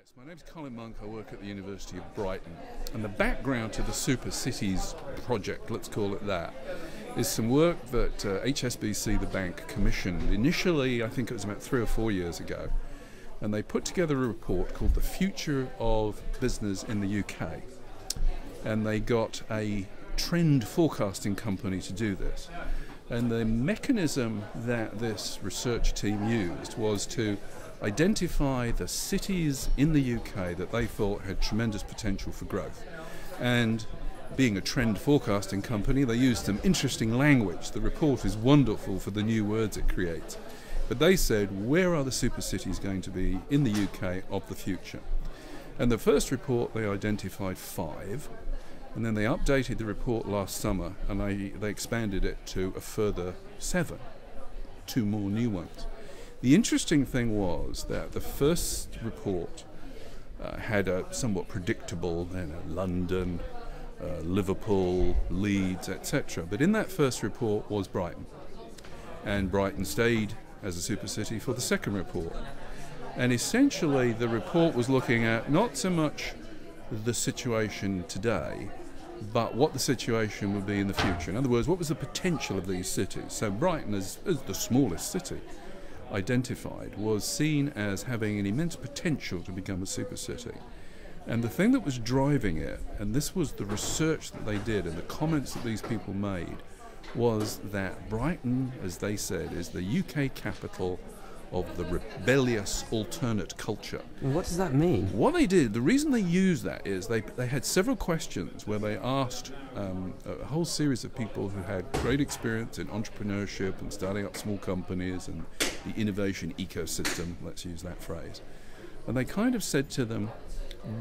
Yes, my name's Colin Monk. I work at the University of Brighton. And the background to the Super Cities project, let's call it that, is some work that HSBC, the bank, commissioned initially, I think it was about 3 or 4 years ago. And they put together a report called The Future of Business in the UK. And they got a trend forecasting company to do this. And the mechanism that this research team used was to identify the cities in the UK that they thought had tremendous potential for growth. And being a trend forecasting company, they used some interesting language. The report is wonderful for the new words it creates. But they said, where are the super cities going to be in the UK of the future? And the first report, they identified 5. And then they updated the report last summer, and they expanded it to a further 7, 2 more new ones. The interesting thing was that the first report had a somewhat predictable, London, Liverpool, Leeds, etc. But in that first report was Brighton. And Brighton stayed as a super city for the second report. And essentially the report was looking at not so much the situation today, but what the situation would be in the future. In other words, what was the potential of these cities? So Brighton, as the smallest city identified, was seen as having an immense potential to become a super city. And the thing that was driving it, and this was the research that they did and the comments that these people made, was that Brighton, as they said, is the UK capital of the rebellious alternate culture. What does that mean? What they did, the reason they used that is they had several questions where they asked a whole series of people who had great experience in entrepreneurship and starting up small companies and the innovation ecosystem, let's use that phrase. And they kind of said to them,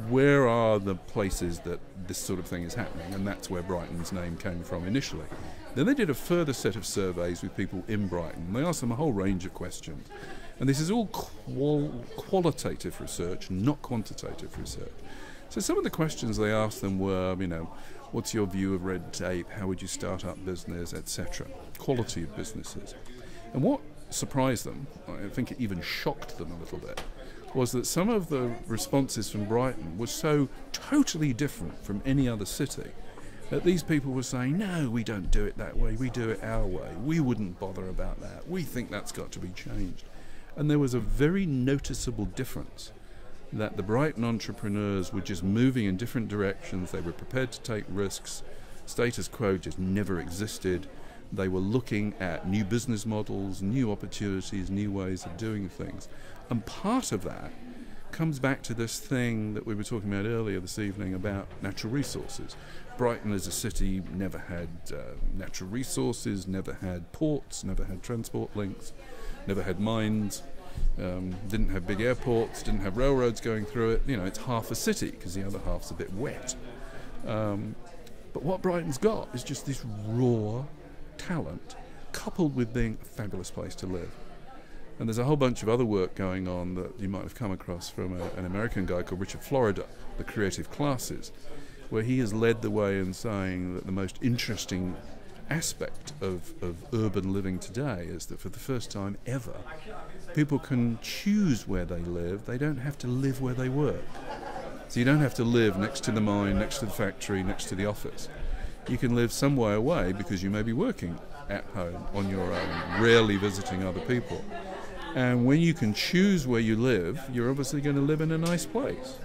where are the places that this sort of thing is happening? And that's where Brighton's name came from initially. Then they did a further set of surveys with people in Brighton. They asked them a whole range of questions. And this is all qualitative research, not quantitative research. So some of the questions they asked them were, what's your view of red tape? How would you start up business, etc. Quality of businesses. And what surprised them, I think it even shocked them a little bit, was that some of the responses from Brighton were so totally different from any other city that these people were saying, no, we don't do it that way, we do it our way, we wouldn't bother about that, we think that's got to be changed. And there was a very noticeable difference, that the Brighton entrepreneurs were just moving in different directions, they were prepared to take risks, status quo just never existed, they were looking at new business models, new opportunities, new ways of doing things. And part of that comes back to this thing that we were talking about earlier this evening about natural resources. Brighton as a city never had natural resources, never had ports, never had transport links, never had mines, didn't have big airports, didn't have railroads going through it. It's half a city because the other half's a bit wet. But what Brighton's got is just this raw talent coupled with being a fabulous place to live. And there's a whole bunch of other work going on that you might have come across from an American guy called Richard Florida, The Creative Classes, where he has led the way in saying that the most interesting aspect of urban living today is that for the first time ever, people can choose where they live. They don't have to live where they work. So you don't have to live next to the mine, next to the factory, next to the office. You can live some way away because you may be working at home on your own, rarely visiting other people. And when you can choose where you live, you're obviously going to live in a nice place.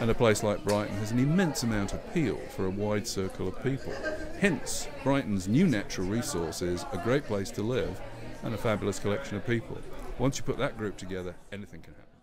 And a place like Brighton has an immense amount of appeal for a wide circle of people. Hence, Brighton's new natural resources, a great place to live, and a fabulous collection of people. Once you put that group together, anything can happen.